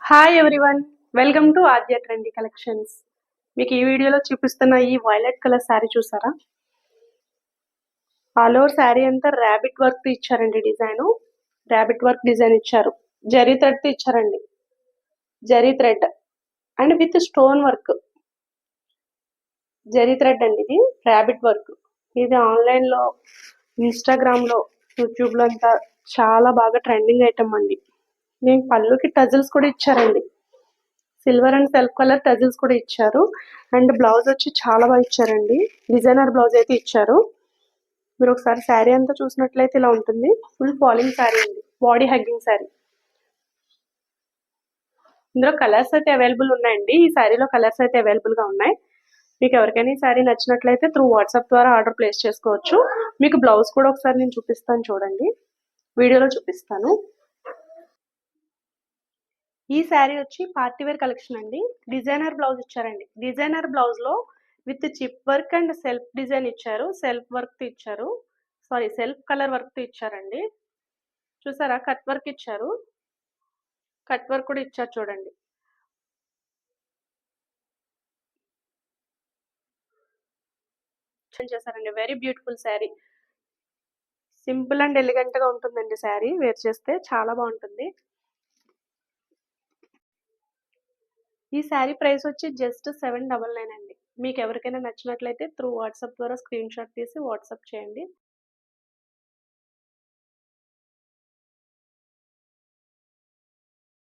Hi everyone, welcome to Aadya trendy collections. మీకు ఈ వీడియోలో చూపిస్తున్న ఈ వైలెట్ కలర్ శారీ చూసారా? ఆల్ ఓవర్ శారీ అంతా ర్యాబిట్ వర్క్ ఇచ్చారండి. ర్యాబిట్ వర్క్ డిజైన్ ఇచ్చారు. జరీ థ్రెడ్ ఇచ్చారండి. Zari thread and with stone work. Zari thread అండి, ఇది ర్యాబిట్ వర్క్. ఇది ఆన్లైన్లో, ఇన్స్టాగ్రామ్లో, యూట్యూబ్లో అంతా చాలా బాగా ట్రెండింగ్ ఐటమ్ అండి. నేను పళ్ళుకి టజిల్స్ కూడా ఇచ్చారండి. Silver and self colour tassels కూడా ఇచ్చారు. అండ్ బ్లౌజ్ వచ్చి చాలా బాగా ఇచ్చారండి. డిజైనర్ బ్లౌజ్ అయితే ఇచ్చారు. మీరు ఒకసారి శారీ అంతా చూసినట్లయితే ఇలా ఉంటుంది. ఫుల్ ఫాలింగ్ శారీ అండి, బాడీ హగ్గింగ్ శారీ. ఇందులో కలర్స్ అయితే అవైలబుల్ ఉన్నాయండి. ఈ శారీలో కలర్స్ అయితే అవైలబుల్గా ఉన్నాయి. మీకు ఎవరికైనా ఈ శారీ నచ్చినట్లయితే త్రూ వాట్సాప్ ద్వారా ఆర్డర్ ప్లేస్ చేసుకోవచ్చు. మీకు బ్లౌజ్ కూడా ఒకసారి నేను చూపిస్తాను, చూడండి, వీడియోలో చూపిస్తాను. ఈ శారీ వచ్చి పార్టీ వేర్ కలెక్షన్ అండి. డిజైనర్ బ్లౌజ్ ఇచ్చారండి. డిజైనర్ బ్లౌజ్ లో with chip work and self design ఇచ్చారు. సెల్ఫ్ కలర్ వర్క్ ఇచ్చారండి. చూసారా, కట్ వర్క్ ఇచ్చారు. కట్ వర్క్ కూడా ఇచ్చారు, చూడండి. చేశారండి. Very beautiful sari. Simple and elegant గా ఉంటుందండి శారీ. వేర్ చేస్తే చాలా బాగుంటుంది. ఈ శారీ ప్రైస్ వచ్చి జస్ట్ 799 అండి. మీకు ఎవరికైనా నచ్చినట్లయితే త్రూ వాట్సాప్ ద్వారా స్క్రీన్ షాట్ తీసి వాట్సాప్ చేయండి.